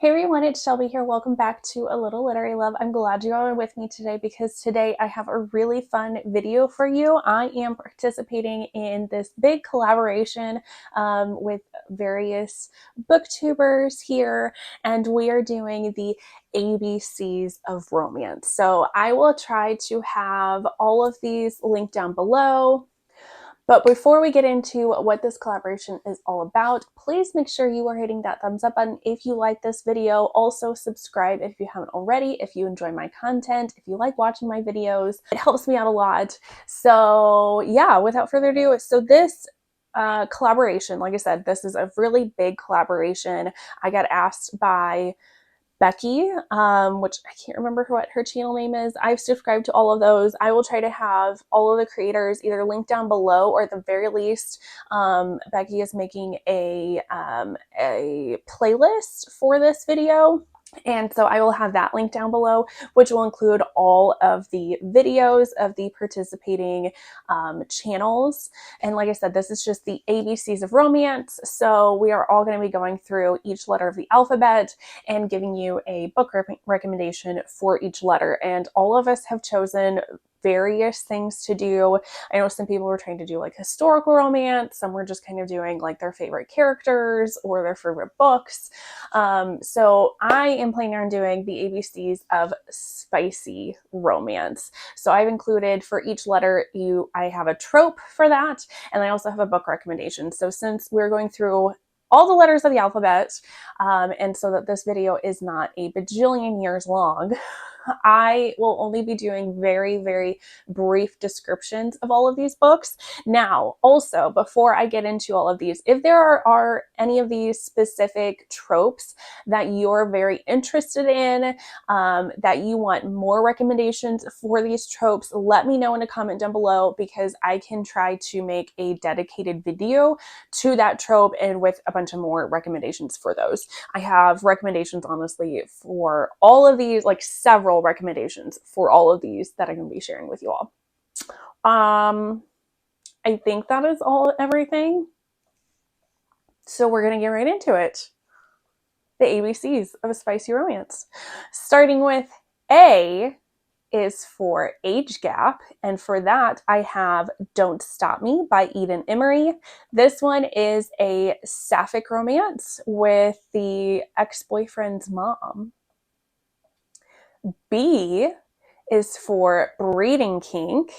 Hey everyone, it's Shelby here. Welcome back to A Little Literary Love. I'm glad you all are with me today because today I have a really fun video for you. I am participating in this big collaboration with various booktubers here, and we are doing the ABCs of romance. So I will try to have all of these linked down below. But before we get into what this collaboration is all about, please make sure you are hitting that thumbs up button if you like this video. Also subscribe if you haven't already, if you enjoy my content, if you like watching my videos. It helps me out a lot. So yeah, without further ado, so this collaboration, like I said, this is a really big collaboration. I got asked by Beccie, which I can't remember what her channel name is. I've subscribed to all of those. I will try to have all of the creators either linked down below, or at the very least, Beccie is making a playlist for this video. And so I will have that link down below, which will include all of the videos of the participating channels. And like I said, this is just the ABCs of romance. So we are all going to be going through each letter of the alphabet and giving you a book recommendation for each letter. And all of us have chosen various things to do. I know some people were trying to do like historical romance. Some were just kind of doing like their favorite characters or their favorite books. So I am planning on doing the ABCs of spicy romance. So I've included for each letter, I have a trope for that. And I also have a book recommendation. So since we're going through all the letters of the alphabet, and so that this video is not a bajillion years long, I will only be doing very, very brief descriptions of all of these books. Now, also, before I get into all of these, if there are any of these specific tropes that you're very interested in, that you want more recommendations for these tropes, let me know in a comment down below, because I can try to make a dedicated video to that trope and with a bunch of more recommendations for those. I have recommendations, honestly, for all of these, like several recommendations for all of these that I'm going to be sharing with you all. I think that is everything. So we're going to get right into it. The ABCs of a spicy romance. Starting with A is for age gap, and for that I have Don't Stop Me by Eden Emery. This one is a sapphic romance with the ex-boyfriend's mom. B is for Breeding Kink.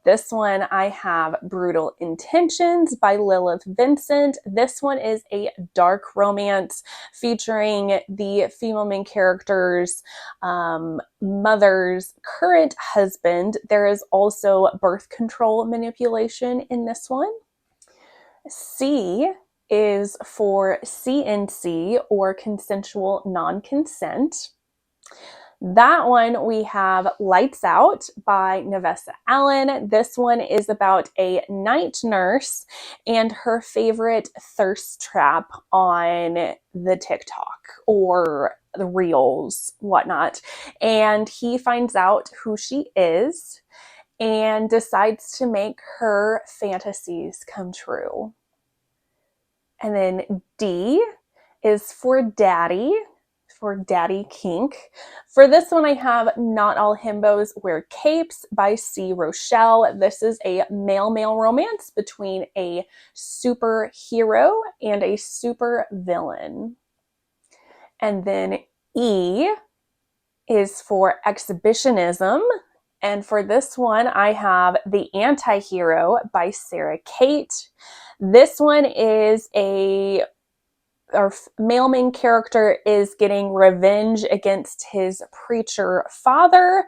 This one I have Brutal Intentions by Lilith Vincent. This one is a dark romance featuring the female main character's mother's current husband. There is also birth control manipulation in this one. C is for CNC, or consensual non-consent. That one we have Lights Out by Vanessa Allen. This one is about a night nurse and her favorite thirst trap on the TikTok or the Reels, whatnot. And he finds out who she is and decides to make her fantasies come true. And then D is for Daddy Kink. For this one I have Not All Himbos Wear Capes by C. Rochelle. This is a male-male romance between a superhero and a super villain. And then E is for Exhibitionism. And for this one, I have The Anti-Hero by Sarah Kate. This one is our male main character is getting revenge against his preacher father.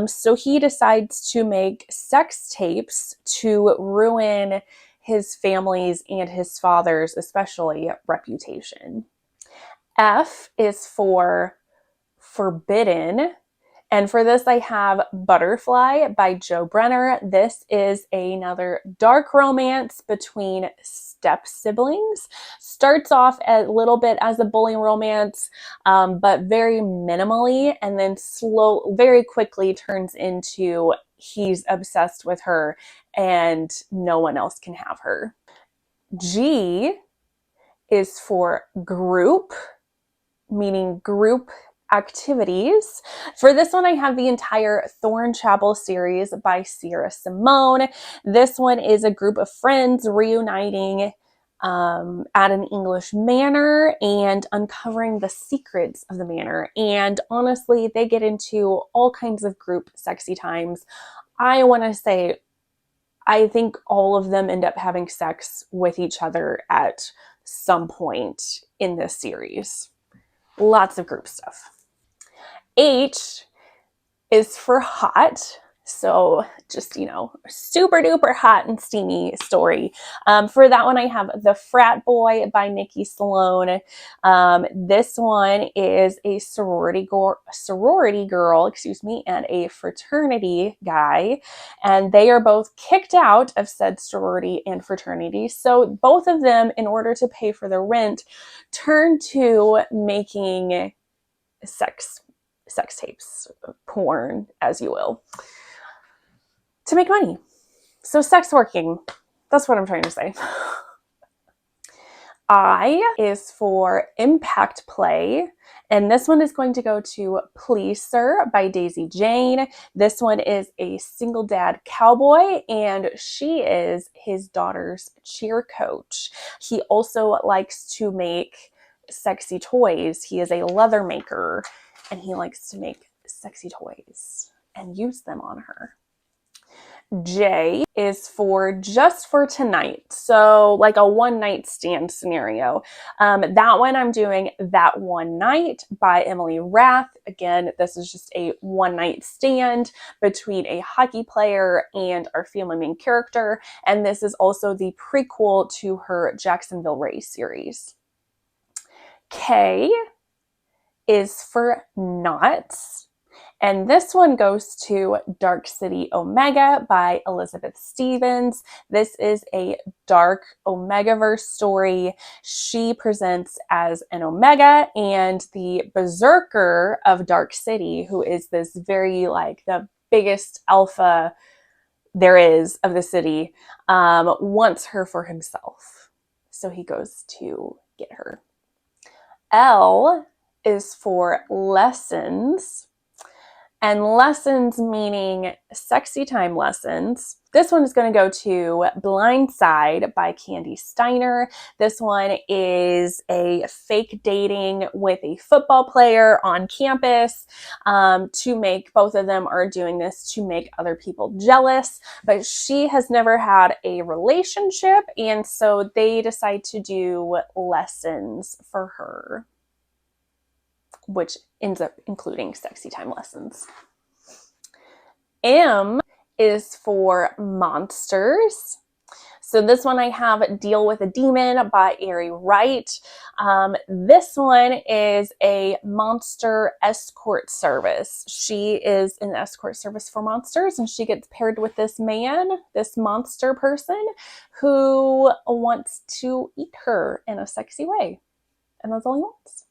So he decides to make sex tapes to ruin his family's and his father's, especially, reputation. F is for Forbidden. And for this, I have Butterfly by Jo Brenner. This is another dark romance between step siblings. Starts off a little bit as a bullying romance, but very minimally, and then very quickly turns into he's obsessed with her and no one else can have her. G is for Group meaning group activities. For this one, I have the entire Thorn Chapel series by Sierra Simone. This one is a group of friends reuniting at an English manor and uncovering the secrets of the manor. And honestly, they get into all kinds of group sexy times. I want to say, I think all of them end up having sex with each other at some point in this series. Lots of group stuff. H is for hot. So just, super duper hot and steamy story. For that one, I have The Frat Boy by Nikki Sloan. This one is a sorority girl, and a fraternity guy. And they are both kicked out of said sorority and fraternity. So both of them, in order to pay for their rent, turn to making sex tapes, porn, as you will, to make money. So sex working, that's what I'm trying to say. I is for impact play, and this one is going to go to Please Sir by Daisy Jane. This one is a single dad cowboy, and she is his daughter's cheer coach. He also likes to make sexy toys. He is a leather maker, and he likes to make sexy toys and use them on her. J is for Just for Tonight. So like a one night stand scenario. That one I'm doing That One Night by Emily Rath. Again, this is just a one night stand between a hockey player and our family main character. And this is also the prequel to her Jacksonville Ray series. K is for Knots. And this one goes to Dark City Omega by Elizabeth Stevens. This is a dark Omegaverse story. She presents as an Omega, and the berserker of Dark City, who is this very the biggest alpha there is of the city, wants her for himself. So he goes to get her. L is for Lessons. And lessons meaning sexy time lessons. This one is going to go to Blindside by Candy Steiner. This one is a fake dating with a football player on campus. Both of them are doing this to make other people jealous, but she has never had a relationship, and so they decide to do lessons for her, which ends up including sexy time lessons. M is for monsters. So this one I have Deal with a Demon by Ari Wright. This one is a monster escort service. She is an escort service for monsters, and she gets paired with this man, this monster person, who wants to eat her in a sexy way. And that's all he wants.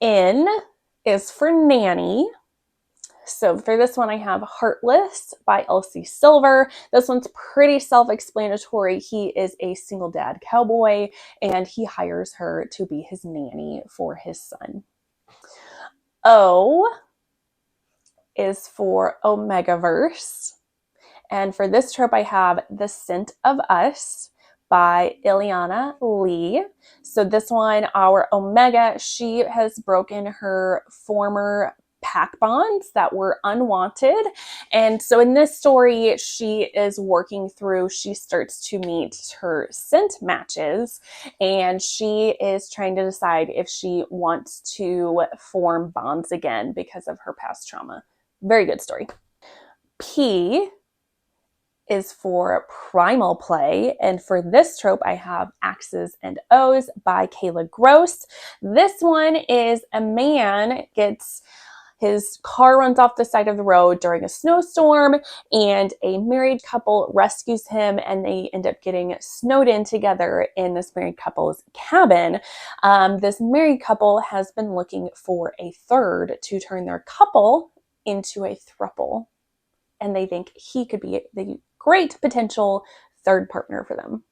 N is for Nanny. So for this one, I have Heartless by Elsie Silver. This one's pretty self-explanatory. He is a single dad cowboy, and he hires her to be his nanny for his son. O is for Omegaverse. And for this trope, I have The Scent of Us by Ileana Lee. So this one, our Omega, she has broken her former pack bonds that were unwanted. And so in this story, she starts to meet her scent matches, and she is trying to decide if she wants to form bonds again because of her past trauma. Very good story. P is for Primal Play, and for this trope I have Axes and O's by Kayla Gross. This one is a man his car runs off the side of the road during a snowstorm, and a married couple rescues him, and they end up getting snowed in together in this married couple's cabin. This married couple has been looking for a third to turn their couple into a throuple, and they think he could be the great potential third partner for them.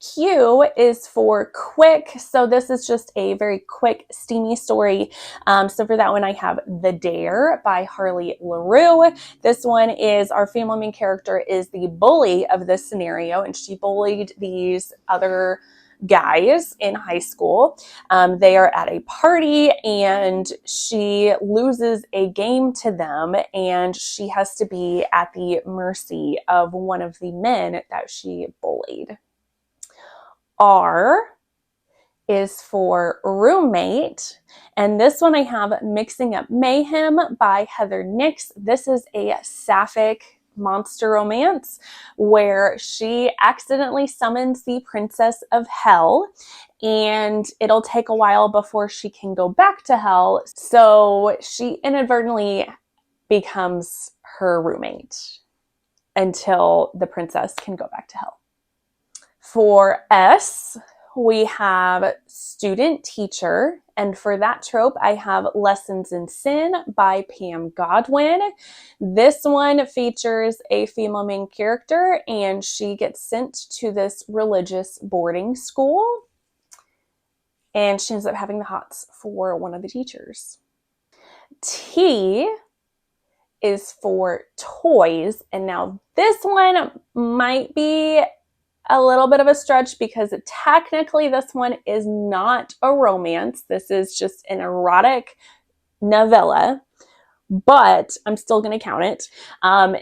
Q is for quick. So this is just a very quick, steamy story. So for that one, I have The Dare by Harley LaRue. This one is our female main character is the bully of this scenario, and she bullied these other guys in high school. They are at a party and she loses a game to them, and she has to be at the mercy of one of the men that she bullied. R is for roommate, and this one I have Mixing Up Mayhem by Heather Nix. This is a sapphic monster romance where she accidentally summons the princess of hell, and it'll take a while before she can go back to hell, so she inadvertently becomes her roommate until the princess can go back to hell. For S, we have student teacher, and for that trope, I have Lessons in Sin by Pam Godwin. This one features a female main character, and she gets sent to this religious boarding school, and she ends up having the hots for one of the teachers. T is for toys, and now this one might be a little bit of a stretch because technically this one is not a romance. This is just an erotic novella, but I'm still going to count it.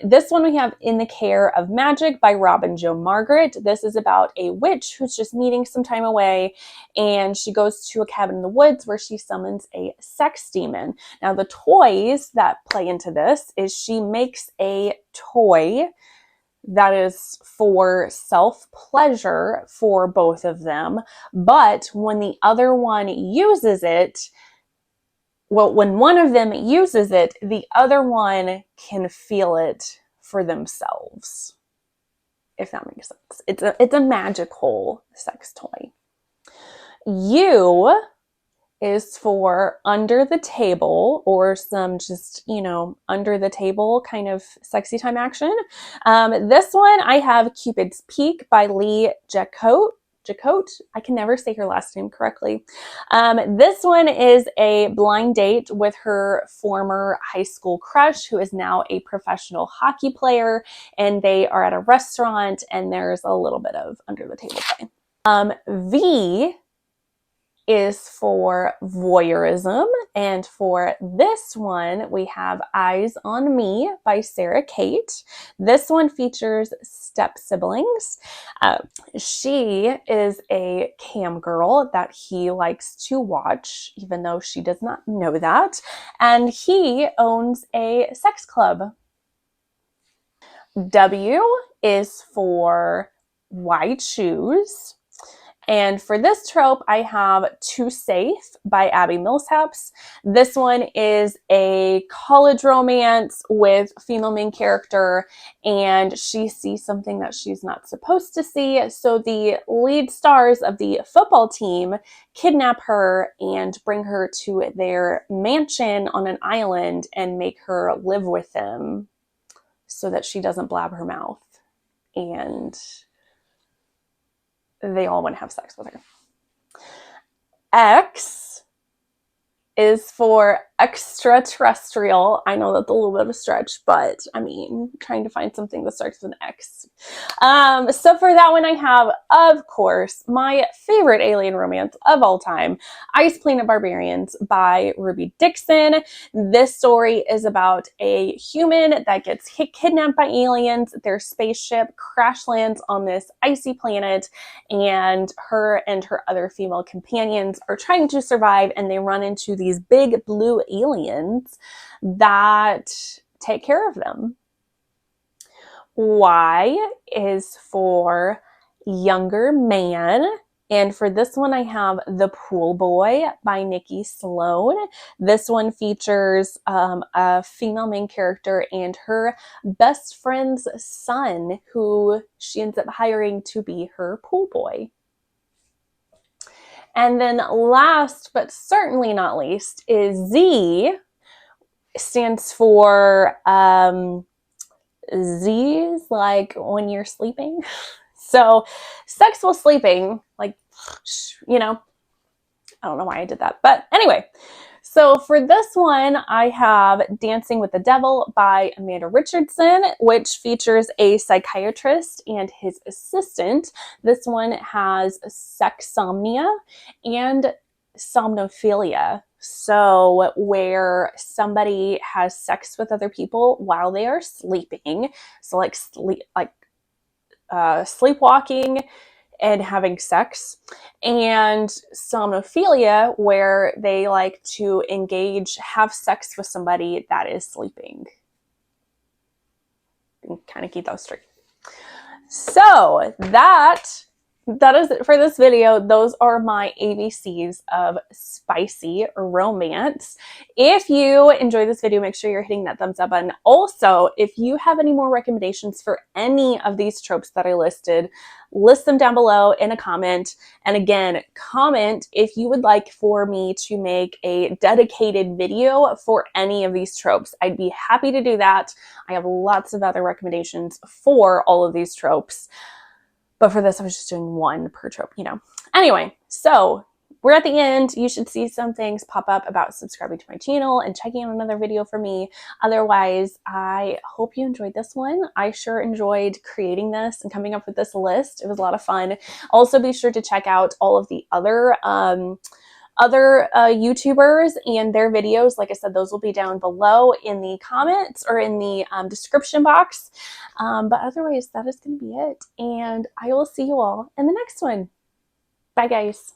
This one we have In the Care of Magic by Robin Jo Margaret. This is about a witch who's just needing some time away, and she goes to a cabin in the woods where she summons a sex demon. Now the toys that play into this is she makes a toy that is for self-pleasure for both of them. But when the other one uses it, well, when one of them uses it, the other one can feel it for themselves, if that makes sense. It's a magical sex toy. U is for under the table, or some just, under the table kind of sexy time action. This one I have Cupid's Peak by Lee Jacote. I can never say her last name correctly. This one is a blind date with her former high school crush, who is now a professional hockey player, and they are at a restaurant, and there's a little bit of under the table play. V is for voyeurism, and for this one we have Eyes on Me by Sarah Kate. This one features step siblings. She is a cam girl that he likes to watch, even though she does not know that, and he owns a sex club. W is for Why Choose? And for this trope, I have Too Safe by Abby Millsaps. This one is a college romance with female main character, and she sees something that she's not supposed to see. So the lead stars of the football team kidnap her and bring her to their mansion on an island and make her live with them so that she doesn't blab her mouth. And they all want to have sex with her. X is for extraterrestrial. I know that's a little bit of a stretch, but I mean, trying to find something that starts with an X. So for that one, I have, of course, my favorite alien romance of all time, Ice Planet Barbarians by Ruby Dixon. This story is about a human that gets kidnapped by aliens. Their spaceship crash lands on this icy planet, and her other female companions are trying to survive, and they run into these big blue aliens that take care of them. Y is for younger man, and for this one I have The Pool Boy by Nikki Sloan. This one features a female main character and her best friend's son, who she ends up hiring to be her pool boy. And then last, but certainly not least, is Z. Stands for Z's, like when you're sleeping. So sex while sleeping, like, you know, I don't know why I did that. But anyway, so for this one, I have Dancing with the Devil by Amanda Richardson, which features a psychiatrist and his assistant. This one has sexsomnia and somnophilia. So where somebody has sex with other people while they are sleeping. So like sleepwalking and having sex, and somnophilia, where they like to have sex with somebody that is sleeping. And kind of keep those straight. So that is it for this video. Those are my ABCs of spicy romance. If you enjoy this video, make sure you're hitting that thumbs up button. Also, if you have any more recommendations for any of these tropes that I listed, list them down below in a comment. And again, comment if you would like for me to make a dedicated video for any of these tropes. I'd be happy to do that. I have lots of other recommendations for all of these tropes. But for this, I was just doing one per trope, you know. Anyway, so we're at the end. You should see some things pop up about subscribing to my channel and checking out another video for me. Otherwise, I hope you enjoyed this one. I sure enjoyed creating this and coming up with this list. It was a lot of fun. Also, be sure to check out all of the other YouTubers and their videos. Like I said, those will be down below in the comments or in the description box. But otherwise, that is going to be it. And I will see you all in the next one. Bye, guys.